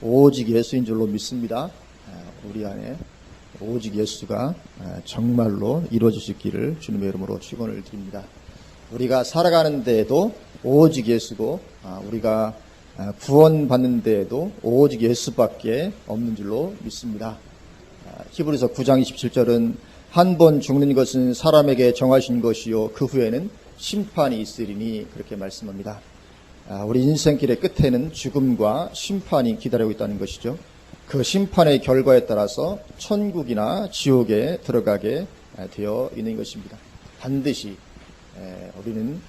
오직 예수인 줄로 믿습니다. 우리 안에 오직 예수가 정말로 이루어지시기를 주님의 이름으로 축원을 드립니다. 우리가 살아가는 데에도 오직 예수고, 우리가 구원받는 데에도 오직 예수밖에 없는 줄로 믿습니다. 히브리서 9장 27절은 한 번 죽는 것은 사람에게 정하신 것이요 그 후에는 심판이 있으리니 그렇게 말씀합니다. 우리 인생길의 끝에는 죽음과 심판이 기다리고 있다는 것이죠. 그 심판의 결과에 따라서 천국이나 지옥에 들어가게 되어 있는 것입니다. 반드시 우리는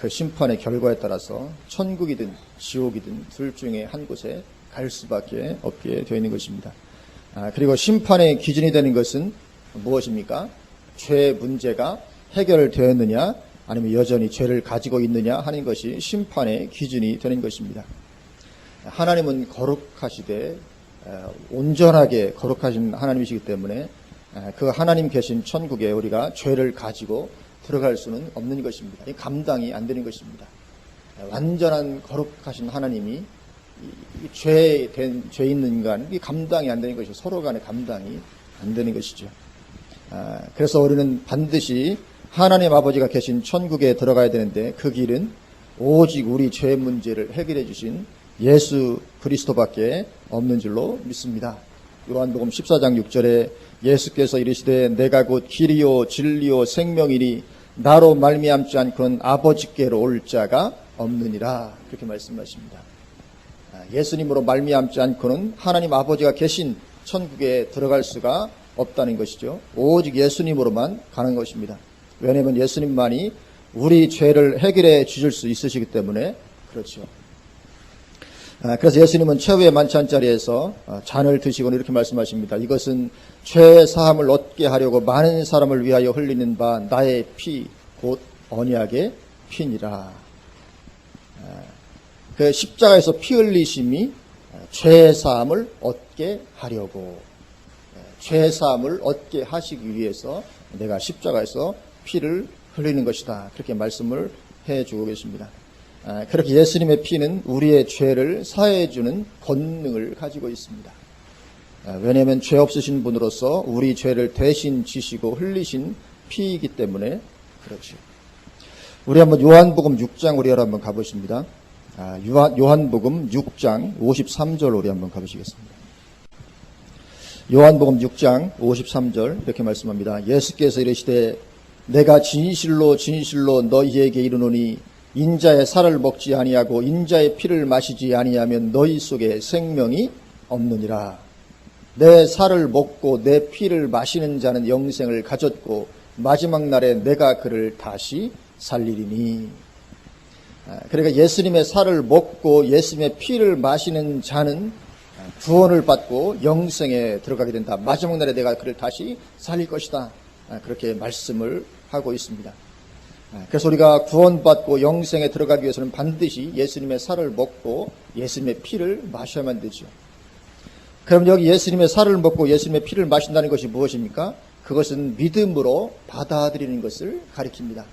그 심판의 결과에 따라서 천국이든 지옥이든 둘 중에 한 곳에 갈 수밖에 없게 되어 있는 것입니다. 그리고 심판의 기준이 되는 것은 무엇입니까? 죄 문제가 해결되었느냐 아니면 여전히 죄를 가지고 있느냐 하는 것이 심판의 기준이 되는 것입니다. 하나님은 거룩하시되 온전하게 거룩하신 하나님이시기 때문에 그 하나님 계신 천국에 우리가 죄를 가지고 들어갈 수는 없는 것입니다. 감당이 안 되는 것입니다. 완전한 거룩하신 하나님이 죄 있는 인간이 감당이 안 되는 것이 서로 간에 감당이 안 되는 것이죠. 그래서 우리는 반드시 하나님 아버지가 계신 천국에 들어가야 되는데 그 길은 오직 우리 죄 문제를 해결해 주신 예수 그리스도밖에 없는 줄로 믿습니다. 요한복음 14장 6절에 예수께서 이르시되 내가 곧 길이요 진리요 생명이니 나로 말미암지 않고는 아버지께로 올 자가 없느니라 그렇게 말씀하십니다. 예수님으로 말미암지 않고는 하나님 아버지가 계신 천국에 들어갈 수가 없다는 것이죠. 오직 예수님으로만 가는 것입니다. 왜냐하면 예수님만이 우리 죄를 해결해 주실 수 있으시기 때문에 그렇죠. 그래서 예수님은 최후의 만찬 자리에서 잔을 드시고는 이렇게 말씀하십니다. 이것은 죄 사함을 얻게 하려고 많은 사람을 위하여 흘리는 바 나의 피 곧 언약의 피니라. 그 십자가에서 피 흘리심이 죄 사함을 얻게 하려고, 죄 사함을 얻게 하시기 위해서 내가 십자가에서 피를 흘리는 것이다. 그렇게 말씀을 해주고 계십니다. 그렇게 예수님의 피는 우리의 죄를 사해해 주는 권능을 가지고 있습니다. 왜냐하면 죄 없으신 분으로서 우리 죄를 대신 지시고 흘리신 피이기 때문에 그렇죠. 우리 한번 요한복음 6장 우리 한번 가보십니다. 요한복음 6장 53절 우리 한번 가보시겠습니다. 요한복음 6장 53절 이렇게 말씀합니다. 예수께서 이르시되 내가 진실로 진실로 너희에게 이르노니 인자의 살을 먹지 아니하고 인자의 피를 마시지 아니하면 너희 속에 생명이 없느니라. 내 살을 먹고 내 피를 마시는 자는 영생을 가졌고 마지막 날에 내가 그를 다시 살리리니. 그러니까 예수님의 살을 먹고 예수님의 피를 마시는 자는 구원을 받고 영생에 들어가게 된다. 마지막 날에 내가 그를 다시 살릴 것이다. 그렇게 말씀을 하고 있습니다. 그래서 우리가 구원받고 영생에 들어가기 위해서는 반드시 예수님의 살을 먹고 예수님의 피를 마셔야만 되죠. 그럼 여기 예수님의 살을 먹고 예수님의 피를 마신다는 것이 무엇입니까? 그것은 믿음으로 받아들이는 것을 가리킵니다.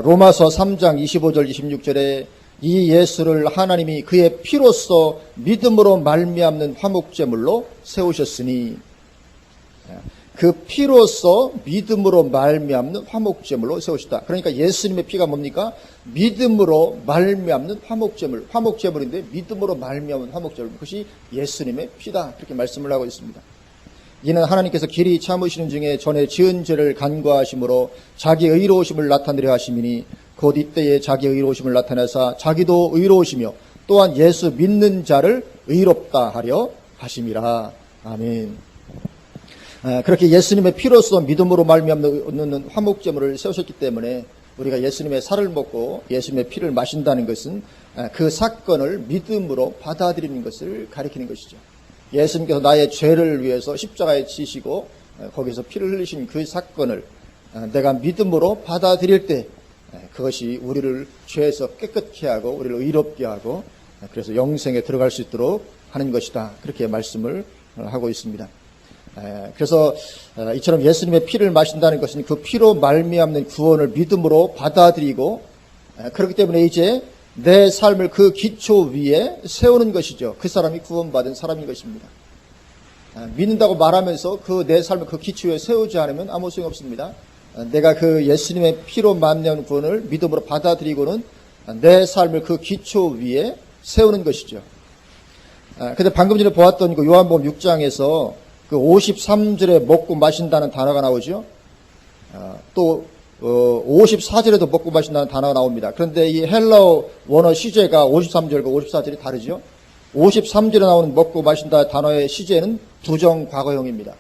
로마서 3장 25절 26절에 이 예수를 하나님이 그의 피로써 믿음으로 말미암는 화목제물로 세우셨으니, 그 피로써 믿음으로 말미암는 화목제물로 세우셨다. 그러니까 예수님의 피가 뭡니까? 믿음으로 말미암는 화목제물, 화목제물인데 믿음으로 말미암은 화목제물, 그것이 예수님의 피다. 그렇게 말씀을 하고 있습니다. 이는 하나님께서 길이 참으시는 중에 전에 지은 죄를 간과하심으로 자기 의로우심을 나타내려 하심이니 곧 이때에 자기 의로우심을 나타내사 자기도 의로우시며 또한 예수 믿는 자를 의롭다 하려 하심이라. 아멘. 그렇게 예수님의 피로서 믿음으로 말미암는 화목제물을 세우셨기 때문에 우리가 예수님의 살을 먹고 예수님의 피를 마신다는 것은 그 사건을 믿음으로 받아들이는 것을 가리키는 것이죠. 예수님께서 나의 죄를 위해서 십자가에 지시고 거기서 피를 흘리신 그 사건을 내가 믿음으로 받아들일 때 그것이 우리를 죄에서 깨끗게 하고 우리를 의롭게 하고 그래서 영생에 들어갈 수 있도록 하는 것이다. 그렇게 말씀을 하고 있습니다. 그래서 이처럼 예수님의 피를 마신다는 것은 그 피로 말미암는 구원을 믿음으로 받아들이고, 그렇기 때문에 이제 내 삶을 그 기초 위에 세우는 것이죠. 그 사람이 구원받은 사람인 것입니다. 믿는다고 말하면서 그 내 삶을 그 기초 위에 세우지 않으면 아무 소용 없습니다. 내가 그 예수님의 피로 만나는 구원을 믿음으로 받아들이고는 내 삶을 그 기초 위에 세우는 것이죠. 근데 방금 전에 보았던 그 요한복음 6장에서 그 53절에 먹고 마신다는 단어가 나오죠. 또 54절에도 먹고 마신다는 단어가 나옵니다. 그런데 이 헬라어 원어 시제가 53절과 54절이 다르죠. 53절에 나오는 먹고 마신다 단어의 시제는 부정 과거형입니다.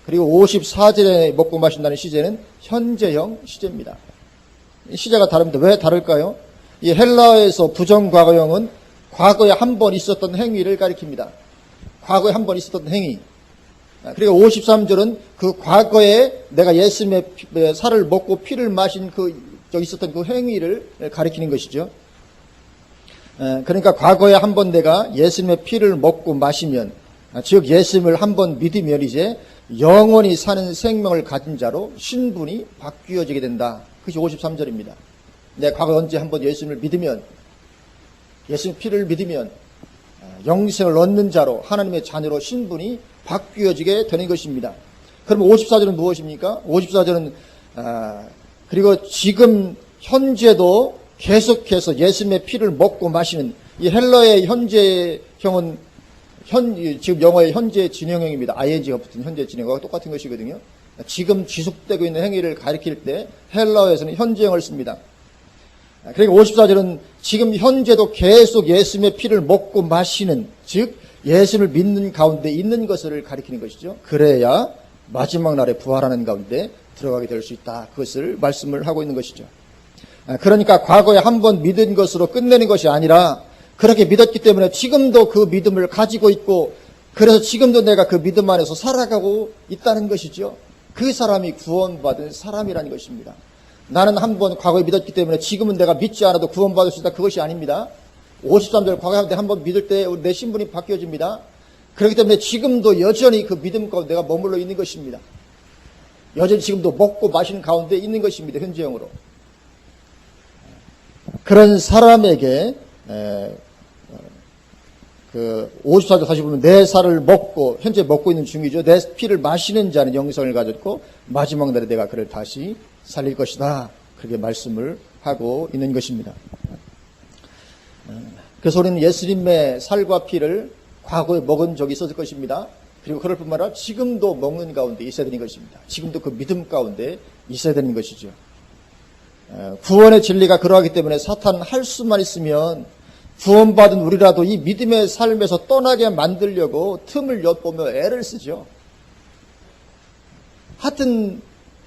그리고 54절에 먹고 마신다는 시제는 현재형 시제입니다. 시제가 다릅니다. 왜 다를까요? 이 헬라어에서 부정 과거형은 과거에 한 번 있었던 행위를 가리킵니다. 과거에 한 번 있었던 행위. 그리고 53절은 그 과거에 내가 예수님의 살을 먹고 피를 마신 있었던 그 행위를 가리키는 것이죠. 그러니까 과거에 한 번 내가 예수님의 피를 먹고 마시면, 즉 예수님을 한 번 믿으면 이제 영원히 사는 생명을 가진 자로 신분이 바뀌어지게 된다. 그것이 53절입니다. 내가 과거에 언제 한 번 예수님을 믿으면, 예수님 피를 믿으면 영생을 얻는 자로 하나님의 자녀로 신분이 바뀌어지게 되는 것입니다. 그럼 54절은 무엇입니까? 54절은 그리고 지금 현재도 계속해서 예수님의 피를 먹고 마시는, 이 헬러의 현재형은 지금 영어의 현재 진행형입니다. ing가 붙은 현재 진행형과 똑같은 것이거든요. 지금 지속되고 있는 행위를 가리킬 때 헬러에서는 현재형을 씁니다. 그리고 54절은 지금 현재도 계속 예수님의 피를 먹고 마시는, 즉 예수님을 믿는 가운데 있는 것을 가리키는 것이죠. 그래야 마지막 날에 부활하는 가운데 들어가게 될 수 있다. 그것을 말씀을 하고 있는 것이죠. 그러니까 과거에 한 번 믿은 것으로 끝내는 것이 아니라 그렇게 믿었기 때문에 지금도 그 믿음을 가지고 있고, 그래서 지금도 내가 그 믿음 안에서 살아가고 있다는 것이죠. 그 사람이 구원받은 사람이라는 것입니다. 나는 한 번 과거에 믿었기 때문에 지금은 내가 믿지 않아도 구원받을 수 있다. 그것이 아닙니다. 53절 과거에 한 번 믿을 때 내 신분이 바뀌어집니다. 그렇기 때문에 지금도 여전히 그 믿음 가운데 내가 머물러 있는 것입니다. 여전히 지금도 먹고 마시는 가운데 있는 것입니다. 현재형으로. 그런 사람에게 그 54절 다시 보면 내 살을 먹고 현재 먹고 있는 중이죠. 내 피를 마시는 자는 영생을 가졌고 마지막 날에 내가 그를 다시 살릴 것이다. 그렇게 말씀을 하고 있는 것입니다. 그래서 우리는 예수님의 살과 피를 과거에 먹은 적이 있었을 것입니다. 그리고 그럴 뿐만 아니라 지금도 먹는 가운데 있어야 되는 것입니다. 지금도 그 믿음 가운데 있어야 되는 것이죠. 구원의 진리가 그러하기 때문에 사탄은 할 수만 있으면 구원받은 우리라도 이 믿음의 삶에서 떠나게 만들려고 틈을 엿보며 애를 쓰죠. 하여튼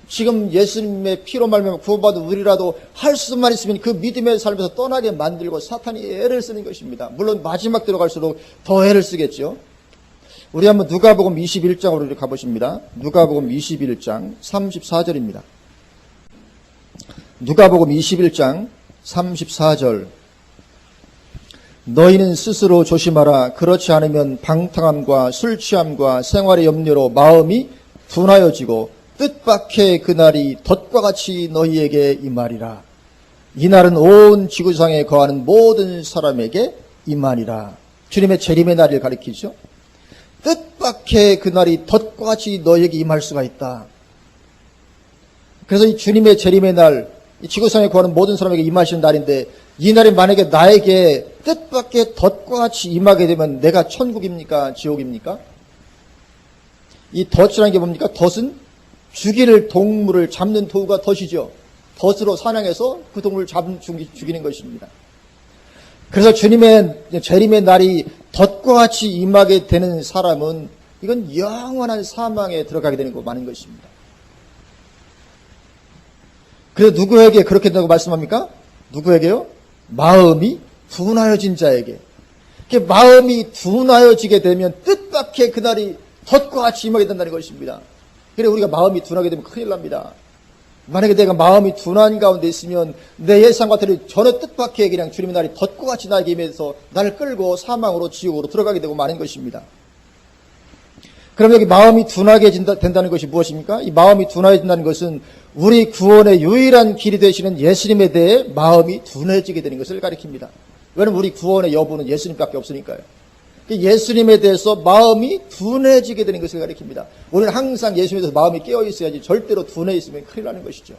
지금 예수님의 피로 말미암아 구원받은 우리라도 할 수만 있으면 그 믿음의 삶에서 떠나게 만들고 사탄이 애를 쓰는 것입니다. 물론 마지막 들어갈수록 더 애를 쓰겠죠. 우리 한번 누가복음 21장으로 가보십니다. 누가복음 21장 34절입니다. 누가복음 21장 34절. 너희는 스스로 조심하라. 그렇지 않으면 방탕함과 술취함과 생활의 염려로 마음이 둔하여지고 뜻밖의 그날이 덫과 같이 너희에게 임하리라. 이날은 온 지구상에 거하는 모든 사람에게 임하리라. 주님의 재림의 날을 가리키죠. 뜻밖의 그날이 덫과 같이 너희에게 임할 수가 있다. 그래서 이 주님의 재림의 날, 이 지구상에 거하는 모든 사람에게 임하시는 날인데, 이 날이 만약에 나에게 뜻밖의 덫과 같이 임하게 되면 내가 천국입니까? 지옥입니까? 이 덫이라는 게 뭡니까? 덫은 죽이는 동물을 잡는 도구가 덫이죠. 덫으로 사냥해서 그 동물을 죽이는 것입니다. 그래서 주님의 재림의 날이 덫과 같이 임하게 되는 사람은 이건 영원한 사망에 들어가게 되는 거 많은 것입니다. 그래서 누구에게 그렇게 된다고 말씀합니까? 누구에게요? 마음이 둔하여진 자에게. 마음이 둔하여지게 되면 뜻밖의 그날이 덫과 같이 임하게 된다는 것입니다. 그래 우리가 마음이 둔하게 되면 큰일 납니다. 만약에 내가 마음이 둔한 가운데 있으면 내 예상과 달리 전혀 뜻밖의 그냥 주님의 날이 덫과 같이 나에게 임해서 나를 끌고 사망으로 지옥으로 들어가게 되고 마는 것입니다. 그럼 여기 마음이 둔하게 된다는 것이 무엇입니까? 이 마음이 둔해진다는 것은 우리 구원의 유일한 길이 되시는 예수님에 대해 마음이 둔해지게 되는 것을 가리킵니다. 왜냐면 우리 구원의 여부는 예수님밖에 없으니까요. 예수님에 대해서 마음이 둔해지게 되는 것을 가리킵니다. 우리는 항상 예수님에 대해서 마음이 깨어 있어야지 절대로 둔해 있으면 큰일 나는 것이죠.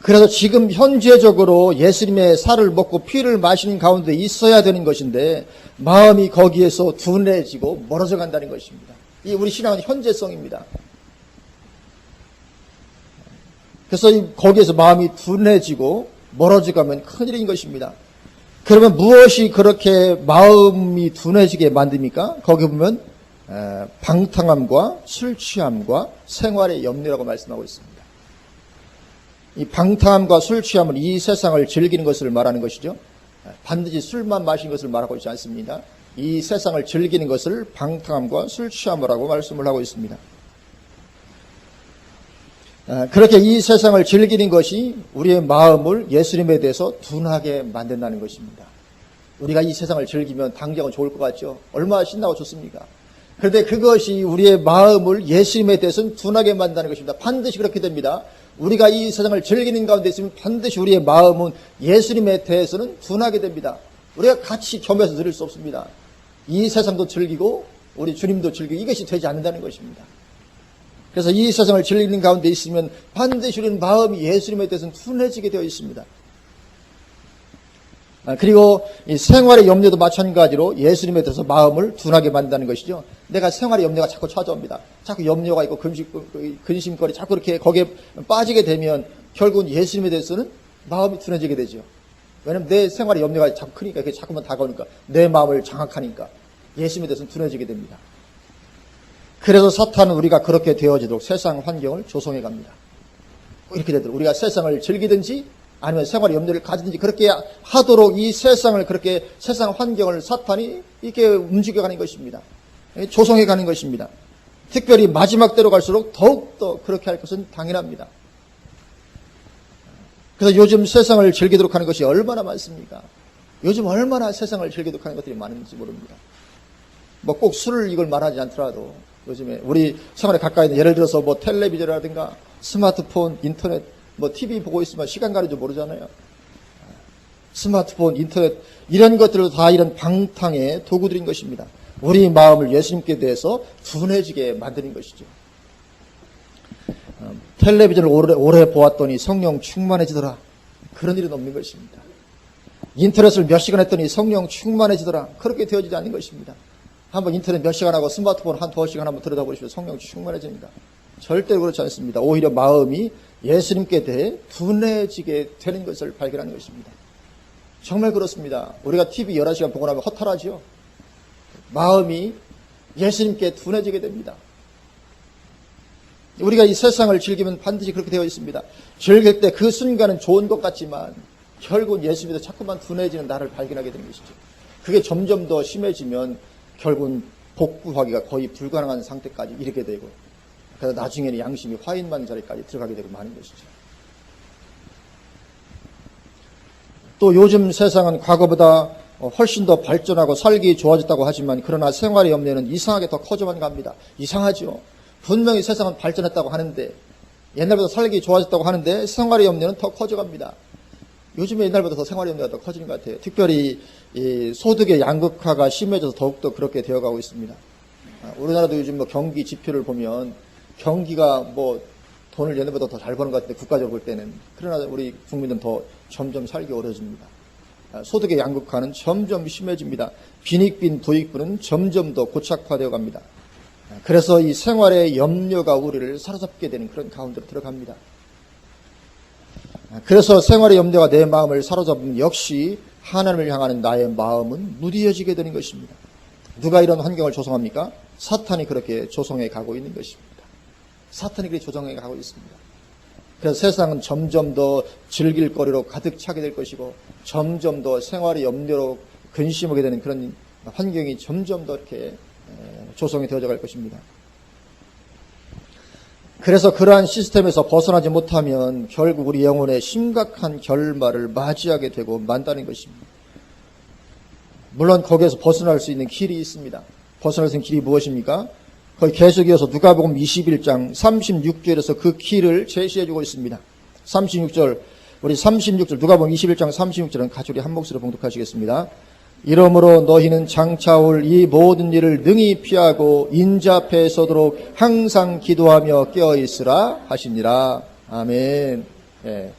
그래서 지금 현재적으로 예수님의 살을 먹고 피를 마시는 가운데 있어야 되는 것인데 마음이 거기에서 둔해지고 멀어져 간다는 것입니다. 이 우리 신앙은 현재성입니다. 그래서 거기에서 마음이 둔해지고 멀어져 가면 큰일인 것입니다. 그러면 무엇이 그렇게 마음이 둔해지게 만듭니까? 거기 보면 방탕함과 술 취함과 생활의 염려라고 말씀하고 있습니다. 이 방탕함과 술 취함은 이 세상을 즐기는 것을 말하는 것이죠. 반드시 술만 마시는 것을 말하고 있지 않습니다. 이 세상을 즐기는 것을 방탕함과 술 취함이라고 말씀을 하고 있습니다. 그렇게 이 세상을 즐기는 것이 우리의 마음을 예수님에 대해서 둔하게 만든다는 것입니다. 우리가 이 세상을 즐기면 당장은 좋을 것 같죠. 얼마나 신나고 좋습니까? 그런데 그것이 우리의 마음을 예수님에 대해서는 둔하게 만든다는 것입니다. 반드시 그렇게 됩니다. 우리가 이 세상을 즐기는 가운데 있으면 반드시 우리의 마음은 예수님에 대해서는 둔하게 됩니다. 우리가 같이 겸해서 들을 수 없습니다. 이 세상도 즐기고 우리 주님도 즐기고 이것이 되지 않는다는 것입니다. 그래서 이 세상을 즐기는 가운데 있으면 반드시 우리는 마음이 예수님에 대해서는 둔해지게 되어 있습니다. 그리고 이 생활의 염려도 마찬가지로 예수님에 대해서 마음을 둔하게 만든다는 것이죠. 내가 생활의 염려가 자꾸 찾아옵니다. 자꾸 염려가 있고 근심거리 자꾸 이렇게 거기에 빠지게 되면 결국은 예수님에 대해서는 마음이 둔해지게 되죠. 왜냐하면 내 생활의 염려가 자꾸 크니까 그게 자꾸만 다가오니까 내 마음을 장악하니까 예수님에 대해서는 둔해지게 됩니다. 그래서 사탄은 우리가 그렇게 되어지도록 세상 환경을 조성해 갑니다. 이렇게 되도록 우리가 세상을 즐기든지 아니면 생활의 염려를 가지든지 그렇게 하도록 이 세상을 그렇게 세상 환경을 사탄이 이렇게 움직여가는 것입니다. 조성해가는 것입니다. 특별히 마지막 때로 갈수록 더욱더 그렇게 할 것은 당연합니다. 그래서 요즘 세상을 즐기도록 하는 것이 얼마나 많습니까? 요즘 얼마나 세상을 즐기도록 하는 것들이 많은지 모릅니다. 뭐 꼭 술을 이걸 말하지 않더라도 요즘에 우리 생활에 가까이 있는 예를 들어서 뭐 텔레비전이라든가 스마트폰, 인터넷 뭐 TV 보고 있으면 시간 가는 줄 모르잖아요. 스마트폰, 인터넷 이런 것들도 다 이런 방탕의 도구들인 것입니다. 우리 마음을 예수님께 대해서 둔해지게 만드는 것이죠. 텔레비전을 오래 보았더니 성령 충만해지더라. 그런 일은 없는 것입니다. 인터넷을 몇 시간 했더니 성령 충만해지더라. 그렇게 되어지지 않는 것입니다. 한번 인터넷 몇 시간 하고 스마트폰 한 2시간 한번 들여다보시면 성령 충만해집니다. 절대로 그렇지 않습니다. 오히려 마음이 예수님께 대해 둔해지게 되는 것을 발견하는 것입니다. 정말 그렇습니다. 우리가 TV 11시간 보고 나면 허탈하죠. 마음이 예수님께 둔해지게 됩니다. 우리가 이 세상을 즐기면 반드시 그렇게 되어 있습니다. 즐길 때 그 순간은 좋은 것 같지만 결국은 예수님에서 자꾸만 둔해지는 나를 발견하게 되는 것이죠. 그게 점점 더 심해지면 결국은 복구하기가 거의 불가능한 상태까지 이르게 되고 그래서 나중에는 양심이 화인만 자리까지 들어가게 되고 마는 것이죠. 또 요즘 세상은 과거보다 훨씬 더 발전하고 살기 좋아졌다고 하지만 그러나 생활의 염려는 이상하게 더 커져만 갑니다. 이상하죠. 분명히 세상은 발전했다고 하는데 옛날보다 살기 좋아졌다고 하는데 생활의 염려는 더 커져갑니다. 요즘에 옛날보다 더 생활의 염려가 더 커지는 것 같아요. 특별히 이 소득의 양극화가 심해져서 더욱더 그렇게 되어가고 있습니다. 우리나라도 요즘 뭐 경기 지표를 보면 경기가 뭐 돈을 옛날보다 더 잘 버는 것 같은데 국가적으로 볼 때는 그러나 우리 국민들은 더 점점 살기 어려워집니다. 소득의 양극화는 점점 심해집니다. 빈익빈 부익부는 점점 더 고착화되어 갑니다. 그래서 이 생활의 염려가 우리를 사로잡게 되는 그런 가운데로 들어갑니다. 그래서 생활의 염려가 내 마음을 사로잡으면 역시 하나님을 향하는 나의 마음은 무디어지게 되는 것입니다. 누가 이런 환경을 조성합니까? 사탄이 그렇게 조성해 가고 있는 것입니다. 사탄이 그렇게 조성해 가고 있습니다. 그래서 세상은 점점 더 즐길 거리로 가득 차게 될 것이고 점점 더 생활의 염려로 근심하게 되는 그런 환경이 점점 더 이렇게 조성이 되어져 갈 것입니다. 그래서 그러한 시스템에서 벗어나지 못하면 결국 우리 영혼의 심각한 결말을 맞이하게 되고 만다는 것입니다. 물론 거기에서 벗어날 수 있는 길이 있습니다. 벗어날 수 있는 길이 무엇입니까? 거기 계속 이어서 누가복음 21장 36절에서 그 길을 제시해주고 있습니다. 36절 우리 36절, 누가복음 21장 36절은 같이 우리 한 목소리로 봉독하시겠습니다. 이러므로 너희는 장차 올 이 모든 일을 능히 피하고 인자 앞에 서도록 항상 기도하며 깨어있으라 하시니라. 아멘. 예.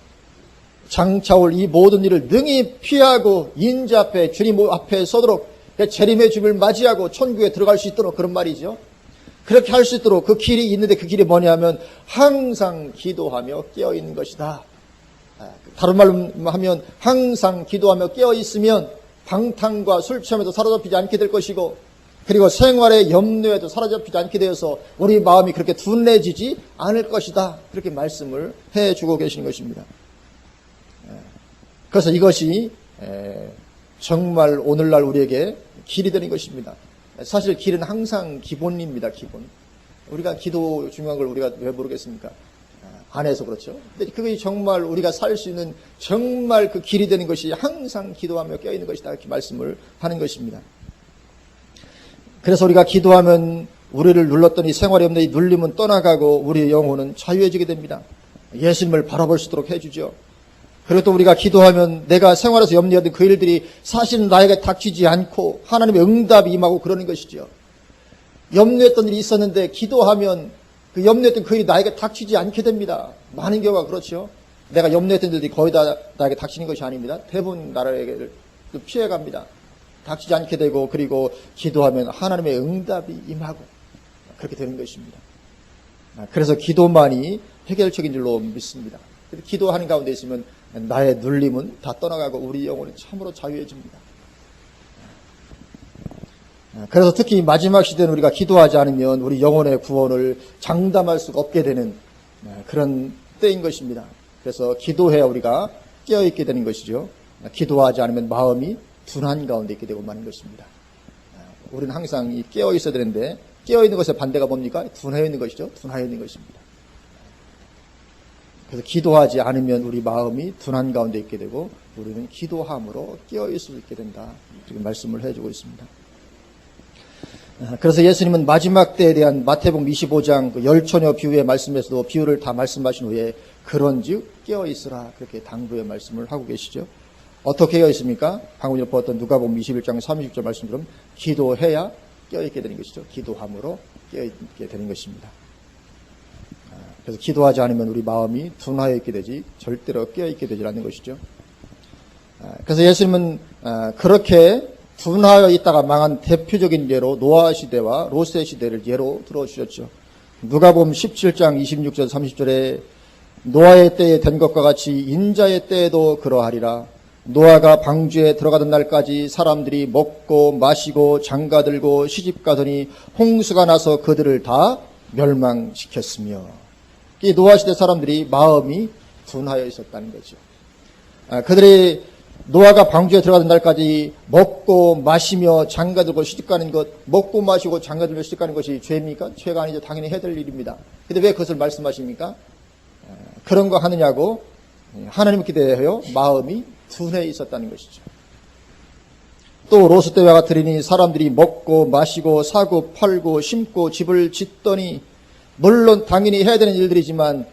장차 올 이 모든 일을 능히 피하고 인자 앞에, 주님 앞에 서도록, 재림의 주님을 맞이하고 천국에 들어갈 수 있도록, 그런 말이죠. 그렇게 할 수 있도록 그 길이 있는데, 그 길이 뭐냐면 항상 기도하며 깨어있는 것이다. 다른 말로 하면 항상 기도하며 깨어있으면 방탕과 술 취함에도 사로잡히지 않게 될 것이고, 그리고 생활의 염려에도 사로잡히지 않게 되어서 우리 마음이 그렇게 둔해지지 않을 것이다. 그렇게 말씀을 해주고 계시는 것입니다. 그래서 이것이 정말 오늘날 우리에게 길이 되는 것입니다. 사실 길은 항상 기본입니다. 기본. 우리가 기도 중요한 걸 우리가 왜 모르겠습니까? 안 해서 그렇죠. 근데 그게 정말 우리가 살 수 있는 정말 그 길이 되는 것이 항상 기도하며 깨어있는 것이다. 이렇게 말씀을 하는 것입니다. 그래서 우리가 기도하면 우리를 눌렀던 이 생활이 없는 이 눌림은 떠나가고 우리의 영혼은 자유해지게 됩니다. 예수님을 바라볼 수 있도록 해주죠. 그리고 또 우리가 기도하면 내가 생활에서 염려했던 그 일들이 사실은 나에게 닥치지 않고 하나님의 응답이 임하고 그러는 것이죠. 염려했던 일이 있었는데 기도하면 그 염려했던 그 일이 나에게 닥치지 않게 됩니다. 많은 경우가 그렇죠. 내가 염려했던 일들이 거의 다 나에게 닥치는 것이 아닙니다. 대부분 나라에게 피해갑니다. 닥치지 않게 되고, 그리고 기도하면 하나님의 응답이 임하고 그렇게 되는 것입니다. 그래서 기도만이 해결책인 줄로 믿습니다. 기도하는 가운데 있으면 나의 눌림은 다 떠나가고 우리 영혼은 참으로 자유해집니다. 그래서 특히 마지막 시대는 우리가 기도하지 않으면 우리 영혼의 구원을 장담할 수가 없게 되는 그런 때인 것입니다. 그래서 기도해야 우리가 깨어있게 되는 것이죠. 기도하지 않으면 마음이 둔한 가운데 있게 되고 마는 것입니다. 우리는 항상 이 깨어있어야 되는데, 깨어있는 것의 반대가 뭡니까? 둔하여 있는 것이죠. 둔하여 있는 것입니다. 그래서 기도하지 않으면 우리 마음이 둔한 가운데 있게 되고 우리는 기도함으로 깨어있을 수 있게 된다. 이렇게 말씀을 해주고 있습니다. 그래서 예수님은 마지막 때에 대한 마태복음 25장 그 열처녀 비유의 말씀에서도 비유를 다 말씀하신 후에 그런즉 깨어있으라, 그렇게 당부의 말씀을 하고 계시죠. 어떻게 깨어있습니까? 방금 전에 보았던 누가복음 21장 30절 말씀처럼 기도해야 깨어있게 되는 것이죠. 기도함으로 깨어있게 되는 것입니다. 그래서 기도하지 않으면 우리 마음이 둔하여 있게 되지 절대로 깨어있게 되지 않는 것이죠. 그래서 예수님은 그렇게 둔하여 있다가 망한 대표적인 예로 노아 시대와 롯의 시대를 예로 들어주셨죠. 누가복음 17장 26절 30절에 노아의 때에 된 것과 같이 인자의 때에도 그러하리라. 노아가 방주에 들어가던 날까지 사람들이 먹고 마시고 장가들고 시집가더니 홍수가 나서 그들을 다 멸망시켰으며, 이 노아 시대 사람들이 마음이 둔하여 있었다는 거죠. 그들이 노아가 방주에 들어가던 날까지 먹고 마시며 장가들고 시집가는 것, 먹고 마시고 장가들고 시집가는 것이 죄입니까? 죄가 아니죠. 당연히 해야 될 일입니다. 근데 왜 그것을 말씀하십니까? 그런 거 하느냐고 하나님께 대하여 마음이 둔해 있었다는 것이죠. 또 롯의 때와 같으리니 사람들이 먹고 마시고 사고 팔고 심고 집을 짓더니, 물론 당연히 해야 되는 일들이지만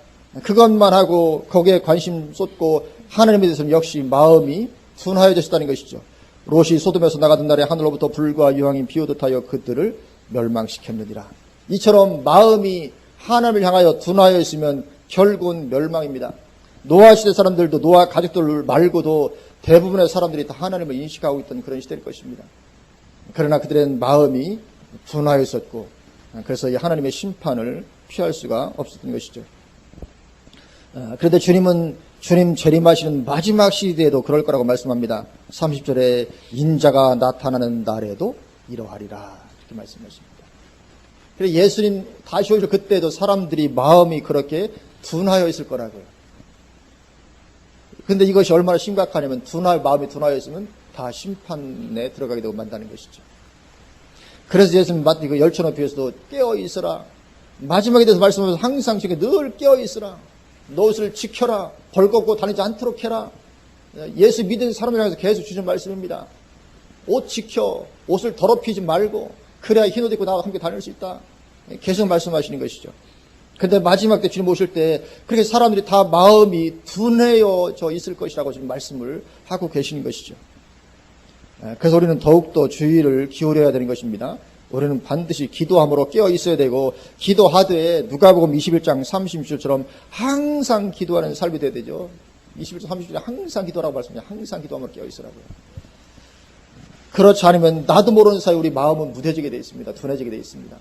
그것만 하고 거기에 관심 쏟고 하나님에 대해서는 역시 마음이 둔하여졌다는 것이죠. 롯이 소돔에서 나가던 날에 하늘로부터 불과 유황이 비오듯 하여 그들을 멸망시켰느니라. 이처럼 마음이 하나님을 향하여 둔하여 있으면 결국은 멸망입니다. 노아 시대 사람들도, 노아 가족들 말고도 대부분의 사람들이 다 하나님을 인식하고 있던 그런 시대일 것입니다. 그러나 그들의 마음이 둔하여 있었고, 그래서 이 하나님의 심판을 피할 수가 없었던 것이죠. 그런데 주님은 주님 재림하시는 마지막 시대에도 그럴 거라고 말씀합니다. 30절에 인자가 나타나는 날에도 이러하리라, 이렇게 말씀하십니다. 그래서 예수님 다시 오실 그때도 사람들이 마음이 그렇게 둔하여 있을 거라고요. 근데 이것이 얼마나 심각하냐면, 마음이 둔하여 있으면 다 심판에 들어가게 되고 만다는 것이죠. 그래서 예수님 그 열처녀 비유에서도 깨어있으라, 마지막에 대해서 말씀하면서 항상 늘 깨어있으라, 너 옷을 지켜라, 벌겁고 다니지 않도록 해라. 예수 믿은 사람을 향해서 계속 주신 말씀입니다. 옷 지켜, 옷을 더럽히지 말고, 그래야 흰 옷 입고 나와 함께 다닐 수 있다. 계속 말씀하시는 것이죠. 근데 마지막 때 주님 오실 때 그렇게 사람들이 다 마음이 둔해져 있을 것이라고 지금 말씀을 하고 계시는 것이죠. 그래서 우리는 더욱더 주의를 기울여야 되는 것입니다. 우리는 반드시 기도함으로 깨어 있어야 되고, 기도하되 누가복음 21장 36절처럼 항상 기도하는 삶이 돼야 되죠. 21장 36절에 항상 기도하라고 말씀합니다. 항상 기도함으로 깨어 있으라고요. 그렇지 않으면 나도 모르는 사이 우리 마음은 무뎌지게 되어 있습니다. 둔해지게 되어 있습니다.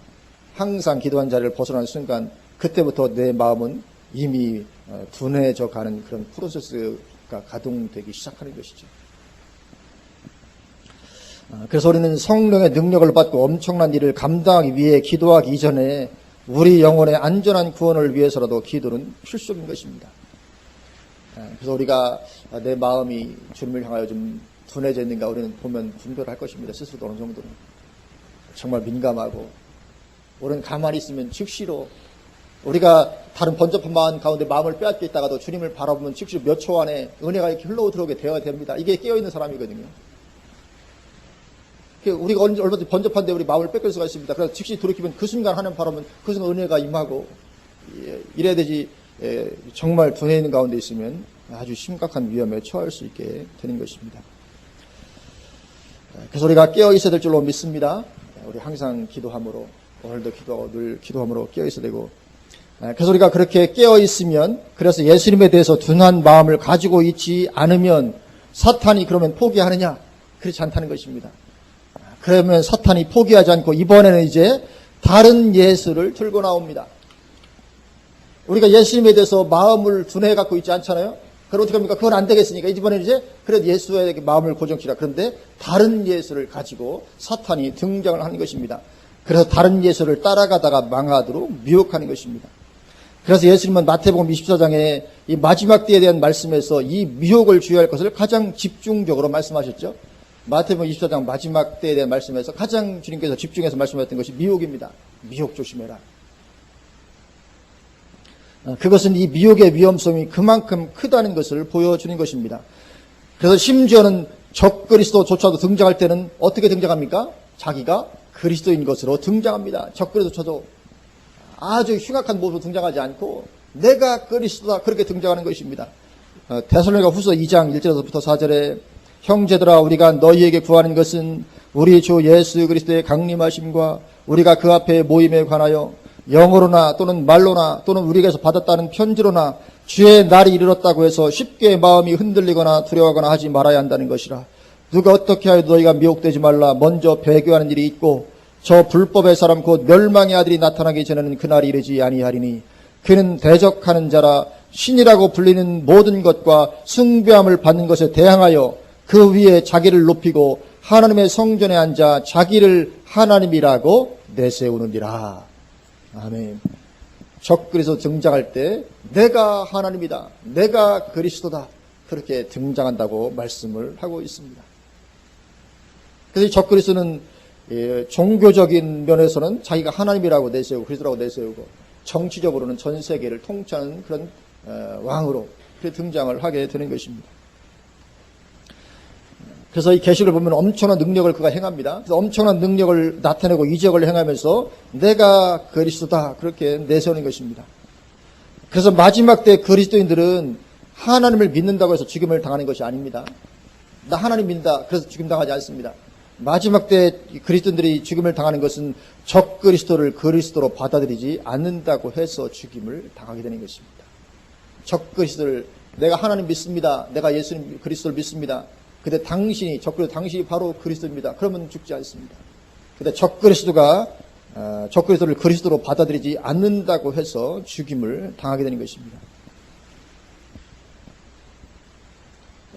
항상 기도한 자리를 벗어나는 순간 그때부터 내 마음은 이미 둔해져 가는 그런 프로세스가 가동되기 시작하는 것이죠. 그래서 우리는 성령의 능력을 받고 엄청난 일을 감당하기 위해 기도하기 이전에 우리 영혼의 안전한 구원을 위해서라도 기도는 필수적인 것입니다. 그래서 우리가 내 마음이 주님을 향하여 좀 둔해져 있는가 우리는 보면 분별할 것입니다. 스스로도 어느 정도는. 정말 민감하고, 우리는 가만히 있으면 즉시로 우리가 다른 번잡한 마음 가운데 마음을 빼앗겨 있다가도 주님을 바라보면 즉시 몇 초 안에 은혜가 이렇게 흘러들어오게 되어야 됩니다. 이게 깨어있는 사람이거든요. 우리가 얼마든지 번잡한데 우리 마음을 뺏길 수가 있습니다. 그래서 즉시 돌이키면 그 순간 하는 바람은 그 순간 은혜가 임하고, 이래야 되지. 정말 둔해 있는 가운데 있으면 아주 심각한 위험에 처할 수 있게 되는 것입니다. 그래서 우리가 깨어 있어야 될 줄로 믿습니다. 우리 항상 기도함으로, 오늘도 늘 기도함으로 깨어 있어야 되고, 그래서 우리가 그렇게 깨어 있으면, 그래서 예수님에 대해서 둔한 마음을 가지고 있지 않으면 사탄이 그러면 포기하느냐? 그렇지 않다는 것입니다. 그러면 사탄이 포기하지 않고 이번에는 이제 다른 예수를 들고 나옵니다. 우리가 예수님에 대해서 마음을 둔해 갖고 있지 않잖아요. 그럼 어떻게 합니까? 그건 안 되겠으니까 이번에는 이제 그래도 예수에게 마음을 고정시키라. 그런데 다른 예수를 가지고 사탄이 등장을 하는 것입니다. 그래서 다른 예수를 따라가다가 망하도록 미혹하는 것입니다. 그래서 예수님은 마태복음 24장에 이 마지막 때에 대한 말씀에서 이 미혹을 주의할 것을 가장 집중적으로 말씀하셨죠. 마태복음 24장 마지막 때에 대한 말씀에서 가장 주님께서 집중해서 말씀하셨던 것이 미혹입니다. 미혹 조심해라. 그것은 이 미혹의 위험성이 그만큼 크다는 것을 보여주는 것입니다. 그래서 심지어는 적그리스도조차도 등장할 때는 어떻게 등장합니까? 자기가 그리스도인 것으로 등장합니다. 적그리스도조차도 아주 흉악한 모습으로 등장하지 않고 내가 그리스도다 그렇게 등장하는 것입니다. 데살로니가 후서 2장 1절에서부터 4절에 형제들아 우리가 너희에게 구하는 것은 우리 주 예수 그리스도의 강림하심과 우리가 그 앞에 모임에 관하여 영어로나 또는 말로나 또는 우리에게서 받았다는 편지로나 주의 날이 이르렀다고 해서 쉽게 마음이 흔들리거나 두려워하거나 하지 말아야 한다는 것이라. 누가 어떻게 하여도 너희가 미혹되지 말라. 먼저 배교하는 일이 있고 저 불법의 사람 곧 멸망의 아들이 나타나기 전에는 그날이 이르지 아니하리니 그는 대적하는 자라 신이라고 불리는 모든 것과 숭배함을 받는 것에 대항하여 그 위에 자기를 높이고 하나님의 성전에 앉아 자기를 하나님이라고 내세우느니라. 아멘. 적그리스도 등장할 때 내가 하나님이다. 내가 그리스도다. 그렇게 등장한다고 말씀을 하고 있습니다. 그래서 이 적그리스도는 종교적인 면에서는 자기가 하나님이라고 내세우고 그리스도라고 내세우고 정치적으로는 전 세계를 통치하는 그런 왕으로 그렇게 등장을 하게 되는 것입니다. 그래서 이 계시를 보면 엄청난 능력을 그가 행합니다. 그래서 엄청난 능력을 나타내고 이적을 행하면서 내가 그리스도다 그렇게 내세우는 것입니다. 그래서 마지막 때 그리스도인들은 하나님을 믿는다고 해서 죽임을 당하는 것이 아닙니다. 나 하나님 믿는다 그래서 죽임 당하지 않습니다. 마지막 때 그리스도인들이 죽임을 당하는 것은 적 그리스도를 그리스도로 받아들이지 않는다고 해서 죽임을 당하게 되는 것입니다. 적 그리스도를 내가 하나님 믿습니다. 내가 예수님 그리스도를 믿습니다. 근데 당신이 당신이 바로 그리스도입니다. 그러면 죽지 않습니다. 근데 적 그리스도를 그리스도로 받아들이지 않는다고 해서 죽임을 당하게 되는 것입니다.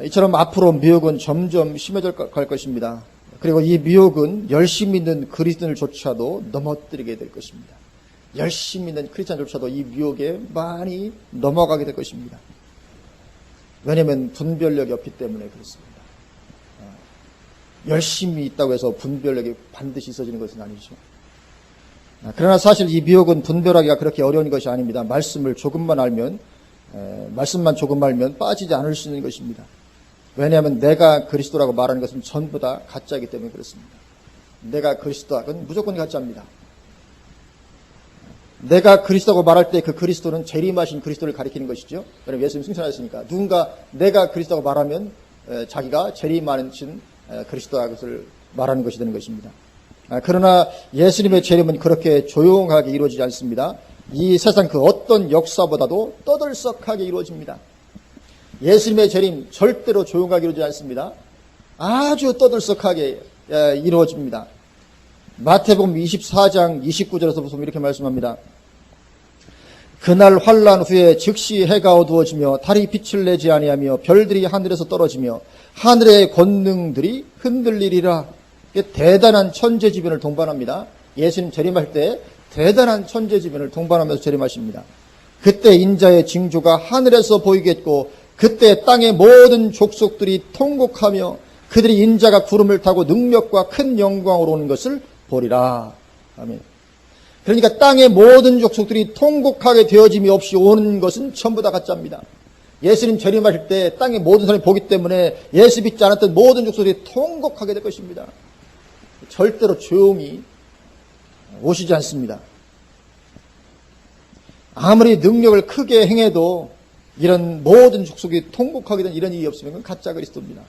이처럼 앞으로 미혹은 점점 심해져 갈 것입니다. 그리고 이 미혹은 열심히 있는 그리스도인조차도 넘어뜨리게 될 것입니다. 열심히 있는 크리스찬조차도 이 미혹에 많이 넘어가게 될 것입니다. 왜냐하면 분별력이 없기 때문에 그렇습니다. 열심히 있다고 해서 분별력이 반드시 있어지는 것은 아니죠. 그러나 사실 이 미혹은 분별하기가 그렇게 어려운 것이 아닙니다. 말씀만 조금 알면 빠지지 않을 수 있는 것입니다. 왜냐하면 내가 그리스도라고 말하는 것은 전부 다 가짜이기 때문에 그렇습니다. 내가 그리스도다. 그건 무조건 가짜입니다. 내가 그리스도라고 말할 때 그 그리스도는 재림하신 그리스도를 가리키는 것이죠. 왜냐하면 예수님 승천하셨으니까. 누군가 내가 그리스도라고 말하면 자기가 재림하신 그리스도라는 것을 말하는 것이 되는 것입니다. 그러나 예수님의 재림은 그렇게 조용하게 이루어지지 않습니다. 이 세상 그 어떤 역사보다도 떠들썩하게 이루어집니다. 예수님의 재림 절대로 조용하게 이루어지지 않습니다. 아주 떠들썩하게 이루어집니다. 마태복음 24장 29절에서 보면 이렇게 말씀합니다. 그날 환난 후에 즉시 해가 어두워지며 달이 빛을 내지 아니하며 별들이 하늘에서 떨어지며 하늘의 권능들이 흔들리리라. 대단한 천재지변을 동반합니다. 예수님 재림할 때 대단한 천재지변을 동반하면서 재림하십니다. 그때 인자의 징조가 하늘에서 보이겠고 그때 땅의 모든 족속들이 통곡하며 그들이 인자가 구름을 타고 능력과 큰 영광으로 오는 것을 보리라. 아멘. 그러니까 땅의 모든 족속들이 통곡하게 되어짐이 없이 오는 것은 전부 다 가짜입니다. 예수님 재림하실 때 땅의 모든 사람이 보기 때문에 예수 믿지 않았던 모든 족속들이 통곡하게 될 것입니다. 절대로 조용히 오시지 않습니다. 아무리 능력을 크게 행해도 이런 모든 족속이 통곡하게 된 이런 일이 없으면 그건 가짜 그리스도입니다.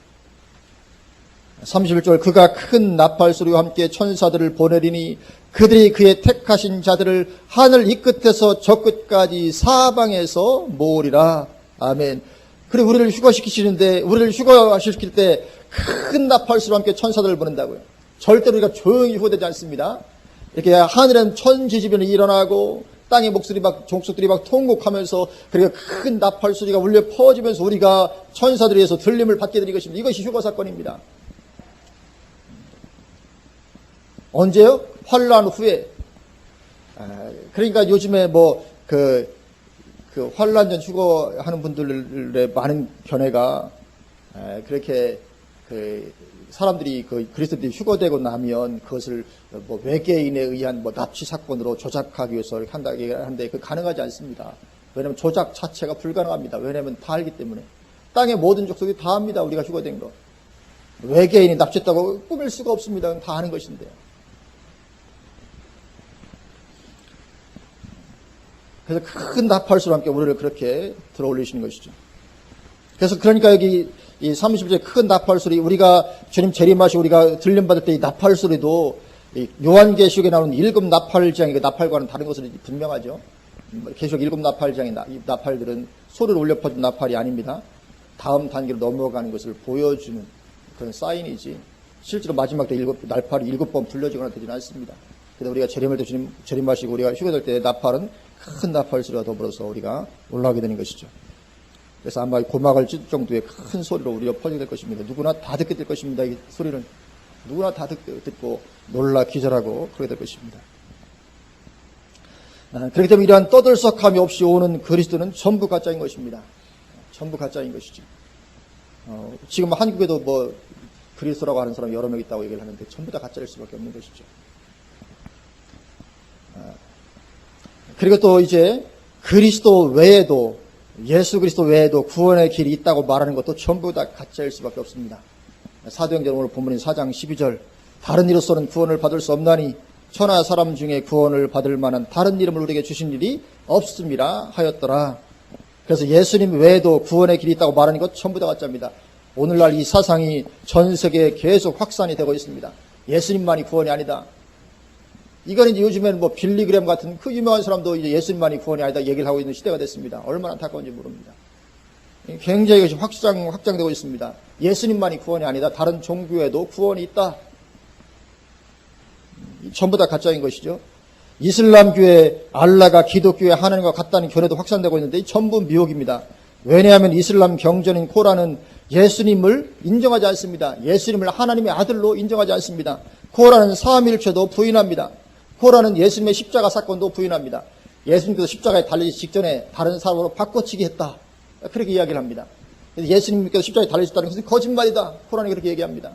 31절 그가 큰 나팔 소리와 함께 천사들을 보내리니 그들이 그의 택하신 자들을 하늘 이 끝에서 저 끝까지 사방에서 모으리라. 아멘. 그리고 우리를 휴거시키시는데 우리를 휴거시킬 때 큰 나팔 소리와 함께 천사들을 보낸다고요. 절대로 우리가 조용히 휴거되지 않습니다. 이렇게 하늘엔 천지지변이 일어나고 땅의 목소리 막 족속들이 막 통곡하면서 그리고 큰 나팔 소리가 울려 퍼지면서 우리가 천사들에 의해서 들림을 받게 되는 것입니다. 이것이 휴거 사건입니다. 언제요? 환난 후에. 그러니까 요즘에 환난 전 휴거하는 분들의 많은 견해가 그렇게 사람들이 그리스도들이 휴거되고 나면 그것을 외계인에 의한 납치 사건으로 조작하기 위해서 이렇게 한다 하는데 그 가능하지 않습니다. 왜냐하면 조작 자체가 불가능합니다. 왜냐하면 다 알기 때문에 땅의 모든 족속이 다 압니다. 우리가 휴거된 거. 외계인이 납치했다고 꾸밀 수가 없습니다. 다 아는 것인데요. 그래서 큰 나팔소리와 함께 우리를 그렇게 들어올리시는 것이죠. 그래서 그러니까 여기 이 30절에 큰 나팔소리, 우리가 주님 재림하시 우리가 들림받을 때 이 나팔소리도 요한계시록에 나오는 7 나팔장이 그 나팔과는 다른 것은 분명하죠. 계시록 7 나팔장의 이 나팔들은 소리를 울려 퍼진 나팔이 아닙니다. 다음 단계로 넘어가는 것을 보여주는 그런 사인이지 실제로 마지막 때 나팔이 7번 불려지거나 되지는 않습니다. 그래서 우리가 재림할 때 주님 재림하시고 우리가 휴거될 때 나팔은 큰 나팔 소리와 더불어서 우리가 올라가게 되는 것이죠. 그래서 아마 고막을 찢을 정도의 큰 소리로 우리가 퍼지게 될 것입니다. 누구나 다 듣게 될 것입니다. 이 소리는 누구나 다 듣고 놀라 기절하고 그러게 될 것입니다. 그렇기 때문에 이러한 떠들썩함이 없이 오는 그리스도는 전부 가짜인 것입니다. 전부 가짜인 것이죠. 지금 한국에도 그리스도라고 하는 사람이 여러 명 있다고 얘기를 하는데 전부 다 가짜일 수밖에 없는 것이죠. 그리고 또 이제 그리스도 외에도 예수 그리스도 외에도 구원의 길이 있다고 말하는 것도 전부 다 가짜일 수밖에 없습니다. 사도행전 오늘 본문인 4장 12절 다른 이로서는 구원을 받을 수 없나니 천하 사람 중에 구원을 받을 만한 다른 이름을 우리에게 주신 일이 없음이라 하였더라. 그래서 예수님 외에도 구원의 길이 있다고 말하는 것 전부 다 가짜입니다. 오늘날 이 사상이 전 세계에 계속 확산이 되고 있습니다. 예수님만이 구원이 아니다. 이건 이제 요즘에는 빌리그램 같은 그 유명한 사람도 이제 예수님만이 구원이 아니다 얘기를 하고 있는 시대가 됐습니다. 얼마나 안타까운지 모릅니다. 굉장히 이것이 확장되고 있습니다. 예수님만이 구원이 아니다. 다른 종교에도 구원이 있다. 전부 다 가짜인 것이죠. 이슬람교회 알라가 기독교의 하나님과 같다는 견해도 확산되고 있는데 전부 미혹입니다. 왜냐하면 이슬람 경전인 코란은 예수님을 인정하지 않습니다. 예수님을 하나님의 아들로 인정하지 않습니다. 코란은 삼위일체도 부인합니다. 코란은 예수님의 십자가 사건도 부인합니다. 예수님께서 십자가에 달리기 직전에 다른 사람으로 바꿔치기 했다. 그렇게 이야기를 합니다. 예수님께서 십자가에 달리셨다는 것은 거짓말이다. 코란이 그렇게 얘기합니다.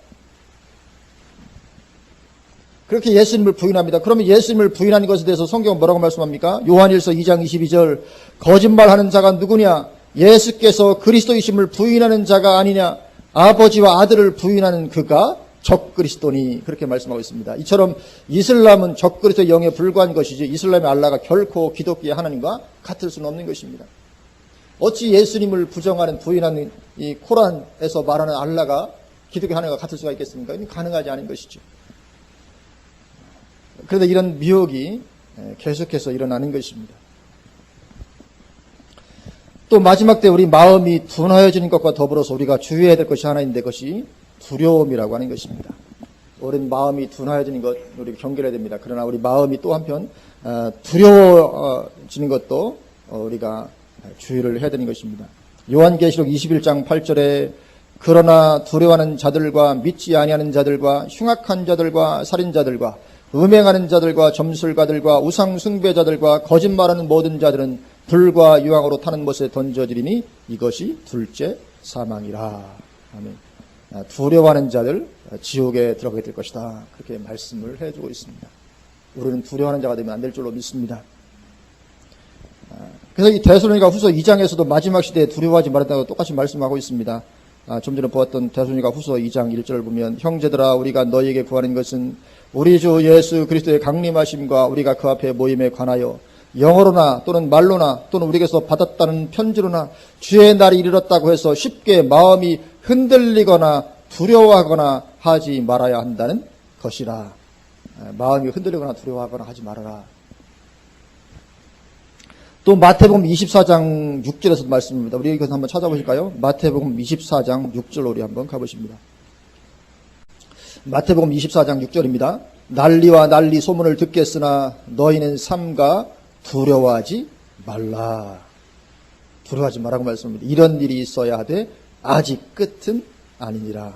그렇게 예수님을 부인합니다. 그러면 예수님을 부인하는 것에 대해서 성경은 뭐라고 말씀합니까? 요한일서 2장 22절 거짓말하는 자가 누구냐? 예수께서 그리스도이심을 부인하는 자가 아니냐? 아버지와 아들을 부인하는 그가 적그리스도니 그렇게 말씀하고 있습니다. 이처럼 이슬람은 적그리스도의 영에 불과한 것이지 이슬람의 알라가 결코 기독교의 하나님과 같을 수는 없는 것입니다. 어찌 예수님을 부정하는 부인하는 이 코란에서 말하는 알라가 기독교의 하나님과 같을 수가 있겠습니까? 이건 가능하지 않은 것이죠. 그런데 이런 미혹이 계속해서 일어나는 것입니다. 또 마지막 때 우리 마음이 둔하여지는 것과 더불어서 우리가 주의해야 될 것이 하나 있는데 그것이 두려움이라고 하는 것입니다. 우리는 마음이 둔하여지는 것 우리가 경계해야 됩니다. 그러나 우리 마음이 또 한편 두려워지는 것도 우리가 주의를 해야 되는 것입니다. 요한계시록 21장 8절에 그러나 두려워하는 자들과 믿지 아니하는 자들과 흉악한 자들과 살인자들과 음행하는 자들과 점술가들과 우상 숭배자들과 거짓말하는 모든 자들은 불과 유황으로 타는 못에 던져지리니 이것이 둘째 사망이라. 아멘. 두려워하는 자들 지옥에 들어가게 될 것이다. 그렇게 말씀을 해주고 있습니다. 우리는 두려워하는 자가 되면 안 될 줄로 믿습니다. 그래서 이 데살로니가 후서 2장에서도 마지막 시대에 두려워하지 말았다고 똑같이 말씀하고 있습니다. 좀 전에 보았던 데살로니가 후서 2장 1절을 보면 형제들아 우리가 너희에게 구하는 것은 우리 주 예수 그리스도의 강림하심과 우리가 그 앞에 모임에 관하여 영어로나 또는 말로나 또는 우리에게서 받았다는 편지로나 주의 날이 이르렀다고 해서 쉽게 마음이 흔들리거나 두려워하거나 하지 말아야 한다는 것이라. 마음이 흔들리거나 두려워하거나 하지 말아라. 또 마태복음 24장 6절에서도 말씀입니다. 우리 이것을 한번 찾아보실까요? 마태복음 24장 6절로 우리 한번 가보십니다. 마태복음 24장 6절입니다. 난리와 난리 소문을 듣겠으나 너희는 삼가 두려워하지 말라. 두려워하지 말라고 말씀합니다. 이런 일이 있어야 하되 아직 끝은 아니니라.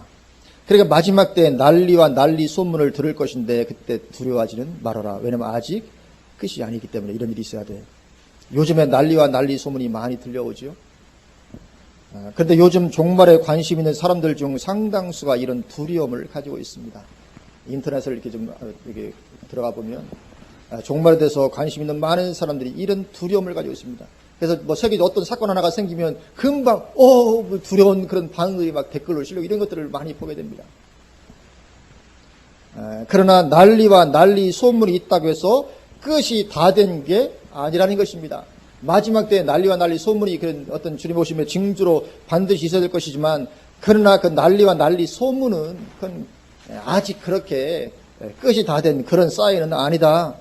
그러니까 마지막 때 난리와 난리 소문을 들을 것인데 그때 두려워하지는 말아라. 왜냐하면 아직 끝이 아니기 때문에 이런 일이 있어야 돼. 요즘에 난리와 난리 소문이 많이 들려오죠. 그런데 요즘 종말에 관심 있는 사람들 중 상당수가 이런 두려움을 가지고 있습니다. 인터넷을 이렇게 좀 이렇게 들어가 보면 종말에 대해서 관심 있는 많은 사람들이 이런 두려움을 가지고 있습니다. 그래서 뭐 세계에 어떤 사건 하나가 생기면 금방 두려운 그런 반응들이 막 댓글로 실리고 이런 것들을 많이 보게 됩니다. 그러나 난리와 난리 소문이 있다고 해서 끝이 다 된 게 아니라는 것입니다. 마지막 때 난리와 난리 소문이 그런 어떤 주님 오심의 징조로 반드시 있어야 될 것이지만 그러나 그 난리와 난리 소문은 그건 아직 그렇게 끝이 다 된 그런 사인은 아니다.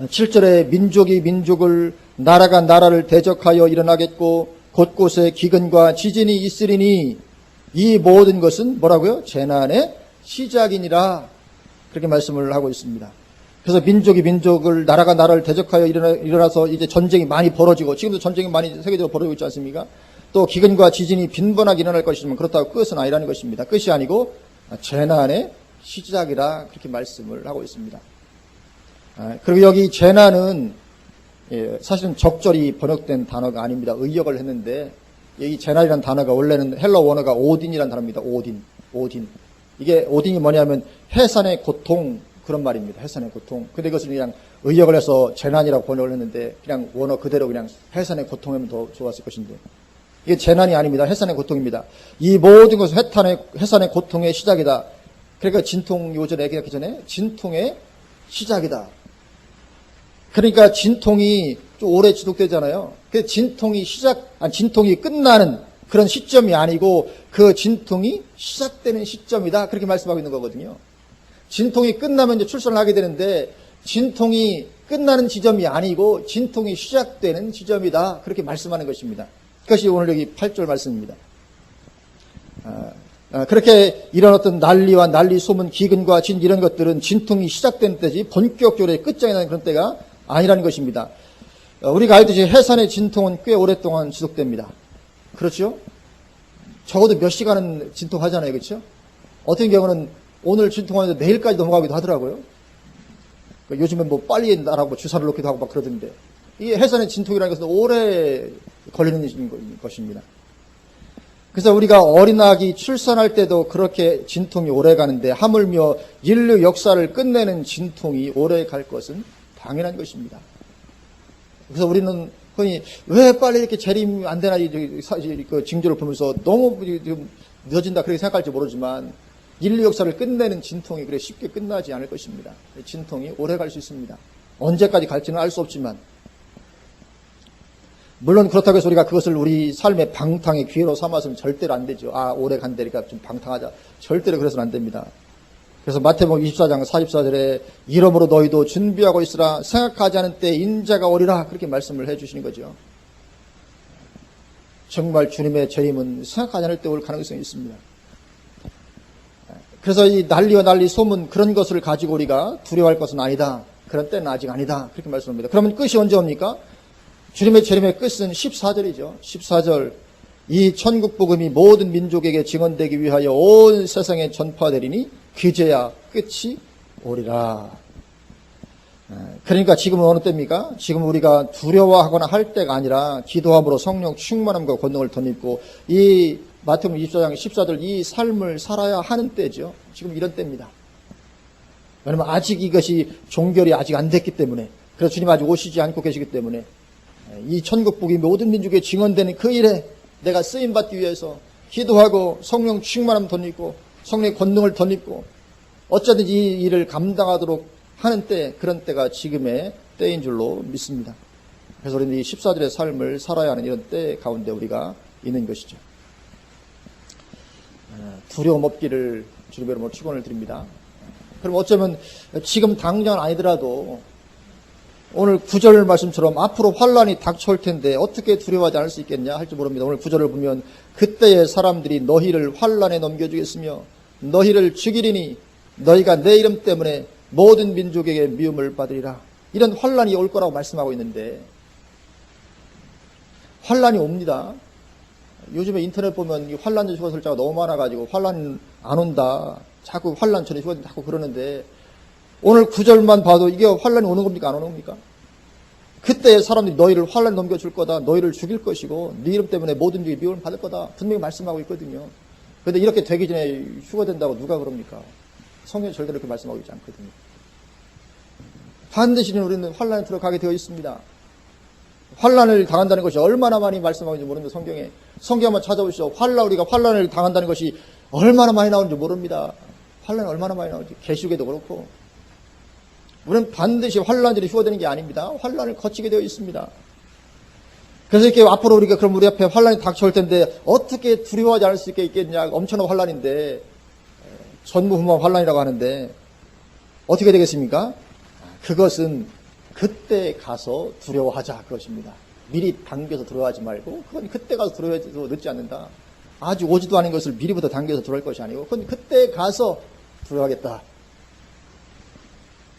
7절에 민족이 민족을 나라가 나라를 대적하여 일어나겠고 곳곳에 기근과 지진이 있으리니 이 모든 것은 뭐라고요? 재난의 시작이니라. 그렇게 말씀을 하고 있습니다. 그래서 민족이 민족을 나라가 나라를 대적하여 일어나서 이제 전쟁이 많이 벌어지고 지금도 전쟁이 많이 세계적으로 벌어지고 있지 않습니까? 또 기근과 지진이 빈번하게 일어날 것이지만 그렇다고 끝은 아니라는 것입니다. 끝이 아니고 재난의 시작이라 그렇게 말씀을 하고 있습니다. 그리고 여기 재난은 사실은 적절히 번역된 단어가 아닙니다. 의역을 했는데 여기 재난이라는 단어가 원래는 헬러 원어가 오딘이라는 단어입니다. 오딘. 이게 오딘이 뭐냐면 해산의 고통 그런 말입니다. 해산의 고통. 근데 이것을 그냥 의역을 해서 재난이라고 번역을 했는데 그냥 원어 그대로 그냥 해산의 고통이면 더 좋았을 것인데 이게 재난이 아닙니다. 해산의 고통입니다. 이 모든 것은 해산의 고통의 시작이다. 그러니까 진통 요전에 얘기하기 전에 진통의 시작이다. 그러니까 진통이 좀 오래 지속되잖아요. 그 진통이 진통이 끝나는 그런 시점이 아니고 그 진통이 시작되는 시점이다. 그렇게 말씀하고 있는 거거든요. 진통이 끝나면 이제 출산을 하게 되는데 진통이 끝나는 지점이 아니고 진통이 시작되는 지점이다. 그렇게 말씀하는 것입니다. 그것이 오늘 여기 8절 말씀입니다. 그렇게 이런 어떤 난리와 난리 소문, 기근과 진 이런 것들은 진통이 시작된 때지 본격적으로 끝장이 나는 그런 때가 아니라는 것입니다. 우리가 알듯이 해산의 진통은 꽤 오랫동안 지속됩니다. 그렇죠? 적어도 몇 시간은 진통하잖아요. 그렇죠? 어떤 경우는 오늘 진통하는데 내일까지 넘어가기도 하더라고요. 요즘에 뭐 빨리 나라고 주사를 놓기도 하고 막 그러던데 이게 해산의 진통이라는 것은 오래 걸리는 것입니다. 그래서 우리가 어린아기 출산할 때도 그렇게 진통이 오래 가는데 하물며 인류 역사를 끝내는 진통이 오래 갈 것은 당연한 것입니다. 그래서 우리는 흔히 왜 빨리 이렇게 재림이 안 되나 그 징조를 보면서 너무 늦어진다 그렇게 생각할지 모르지만 인류 역사를 끝내는 진통이 그래 쉽게 끝나지 않을 것입니다. 진통이 오래 갈 수 있습니다. 언제까지 갈지는 알 수 없지만 물론 그렇다고 해서 우리가 그것을 우리 삶의 방탕의 기회로 삼아서는 절대로 안 되죠. 오래 간다니까 좀 방탕하자. 절대로 그래서는 안 됩니다. 그래서 마태복음 24장 44절에 이러므로 너희도 준비하고 있으라 생각하지 않은 때에 인자가 오리라 그렇게 말씀을 해 주시는 거죠. 정말 주님의 재림은 생각하지 않을 때 올 가능성이 있습니다. 그래서 이 난리와 난리 소문 그런 것을 가지고 우리가 두려워할 것은 아니다. 그런 때는 아직 아니다. 그렇게 말씀합니다. 그러면 끝이 언제 옵니까? 주님의 재림의 끝은 14절이죠. 14절 이 천국 복음이 모든 민족에게 증언되기 위하여 온 세상에 전파되리니 그제야 끝이 오리라. 그러니까 지금은 어느 때입니까? 지금 우리가 두려워하거나 할 때가 아니라 기도함으로 성령 충만함과 권능을 덧입고 이 마태복음 24장 14절 이 삶을 살아야 하는 때죠. 지금 이런 때입니다. 왜냐하면 아직 이것이 종결이 아직 안 됐기 때문에 그래서 주님 아직 오시지 않고 계시기 때문에 이 천국 복음이 모든 민족에 증언되는 그 일에 내가 쓰임받기 위해서 기도하고 성령 충만함 덧입고 성령의 권능을 덧입고 어쩌든지 이 일을 감당하도록 하는 때 그런 때가 지금의 때인 줄로 믿습니다. 그래서 우리는 이 14절의 삶을 살아야 하는 이런 때 가운데 우리가 있는 것이죠. 두려움 없기를 주님의 이름으로 축원을 드립니다. 그럼 어쩌면 지금 당장은 아니더라도 오늘 9절 말씀처럼 앞으로 환란이 닥쳐올 텐데 어떻게 두려워하지 않을 수 있겠냐 할지 모릅니다. 오늘 9절을 보면 그때의 사람들이 너희를 환란에 넘겨주겠으며 너희를 죽이리니 너희가 내 이름 때문에 모든 민족에게 미움을 받으리라. 이런 환란이 올 거라고 말씀하고 있는데 환란이 옵니다. 요즘에 인터넷 보면 환란 휴가 설자가 너무 많아가지고 환란 안 온다. 자꾸 환란 전에 휴가 자꾸 그러는데 오늘 9절만 봐도 이게 환란이 오는 겁니까? 안 오는 겁니까? 그때 사람들이 너희를 환란에 넘겨줄 거다. 너희를 죽일 것이고 네 이름 때문에 모든 민족이 미움을 받을 거다. 분명히 말씀하고 있거든요. 그런데 이렇게 되기 전에 휴가된다고 누가 그럽니까? 성경이 절대로 그렇게 말씀하고 있지 않거든요. 반드시 우리는 환란에 들어가게 되어 있습니다. 환란을 당한다는 것이 얼마나 많이 말씀하고 있는지 모릅니다. 성경 한번 찾아보시죠. 우리가 환란을 당한다는 것이 얼마나 많이 나오는지 모릅니다. 환란이 얼마나 많이 나오는지 계시록에도 그렇고 우리는 반드시 환란들이 휴어되는 게 아닙니다. 환란을 거치게 되어 있습니다. 그래서 이렇게 앞으로 우리가 그럼 우리 앞에 환란이 닥쳐올 텐데 어떻게 두려워하지 않을 수 있겠냐. 엄청난 환란인데 전무후무한 환란이라고 하는데 어떻게 되겠습니까? 그것은 그때 가서 두려워하자 그것입니다. 미리 당겨서 두려워하지 말고 그건 그때 가서 두려워해도 늦지 않는다. 아직 오지도 않은 것을 미리부터 당겨서 두려워할 것이 아니고 그건 그때 가서 두려워하겠다.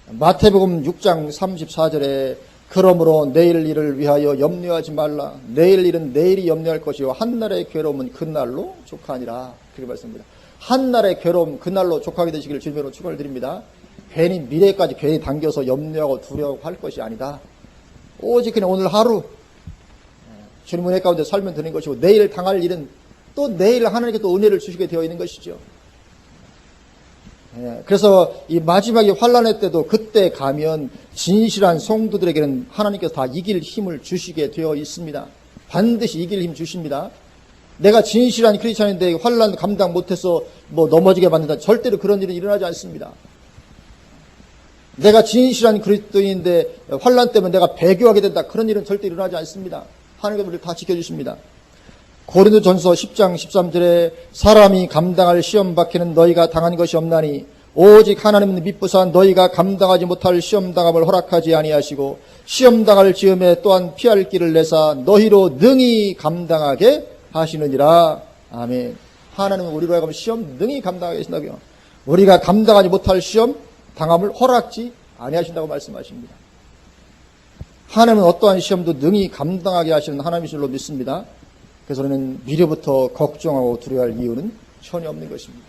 마태복음 6장 34절에 그러므로 내일 일을 위하여 염려하지 말라. 내일 일은 내일이 염려할 것이요 한날의 괴로움은 그날로 족하니라. 그렇게 말씀합니다. 한날의 괴로움 그날로 족하게 되시기를 주님으로 축원을 드립니다. 괜히 미래까지 괜히 당겨서 염려하고 두려워하고 할 것이 아니다. 오직 그냥 오늘 하루 주님 은혜 가운데 살면 되는 것이고 내일 당할 일은 또 내일 하나님께 또 은혜를 주시게 되어 있는 것이죠. 그래서 이 마지막에 환란의 때도 그때 가면 진실한 성도들에게는 하나님께서 다 이길 힘을 주시게 되어 있습니다. 반드시 이길 힘 주십니다. 내가 진실한 크리스찬인데 환란 감당 못해서 넘어지게 만든다. 절대로 그런 일은 일어나지 않습니다. 내가 진실한 그리스도인인데 환란 때문에 내가 배교하게 된다. 그런 일은 절대 일어나지 않습니다. 하나님께서 우리를 다 지켜주십니다. 고린도전서 10장 13절에 사람이 감당할 시험 밖에는 너희가 당한 것이 없나니 오직 하나님은 미쁘사 너희가 감당하지 못할 시험당함을 허락하지 아니하시고 시험당할 즈음에 또한 피할 길을 내사 너희로 능히 감당하게 하시느니라. 아멘. 하나님은 우리로 하여금 시험 능히 감당하게 하신다고요. 우리가 감당하지 못할 시험 당함을 허락지 아니하신다고 말씀하십니다. 하나님은 어떠한 시험도 능히 감당하게 하시는 하나님이신 줄로 믿습니다. 그래서 우리는 미래부터 걱정하고 두려워할 이유는 전혀 없는 것입니다.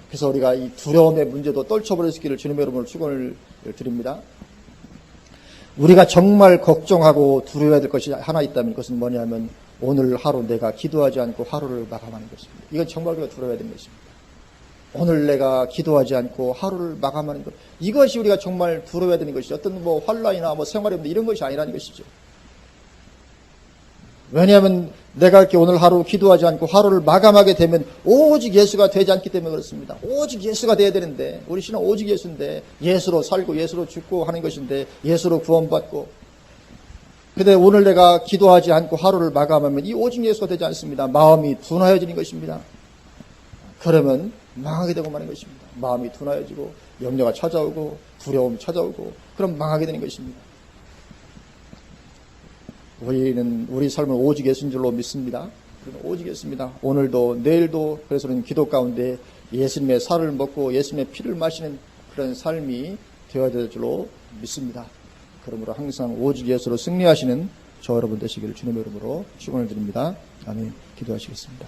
그래서 우리가 이 두려움의 문제도 떨쳐버릴 수 있기를 주님의 이름으로 축원을 드립니다. 우리가 정말 걱정하고 두려워해야 될 것이 하나 있다면 그것은 뭐냐면 오늘 하루 내가 기도하지 않고 하루를 마감하는 것입니다. 이건 정말 우리가 두려워해야 되는 것입니다. 오늘 내가 기도하지 않고 하루를 마감하는 것. 이것이 우리가 정말 두려워해야 되는 것이죠. 어떤 환란이나 생활의 문제 이런 것이 아니라는 것이죠. 왜냐하면 내가 이렇게 오늘 하루 기도하지 않고 하루를 마감하게 되면 오직 예수가 되지 않기 때문에 그렇습니다. 오직 예수가 돼야 되는데, 우리 신은 오직 예수인데, 예수로 살고 예수로 죽고 하는 것인데, 예수로 구원받고. 근데 오늘 내가 기도하지 않고 하루를 마감하면 이 오직 예수가 되지 않습니다. 마음이 둔하여지는 것입니다. 그러면 망하게 되고 마는 것입니다. 마음이 둔하여지고 염려가 찾아오고 두려움이 찾아오고 그럼 망하게 되는 것입니다. 우리는 우리 삶을 오직 예수인 줄로 믿습니다. 오직 예수입니다. 오늘도 내일도. 그래서 우리는 기도 가운데 예수님의 살을 먹고 예수님의 피를 마시는 그런 삶이 되어야 될 줄로 믿습니다. 그러므로 항상 오직 예수로 승리하시는 저 여러분 되시기를 주님의 이름으로 축원을 드립니다. 아멘. 기도하시겠습니다.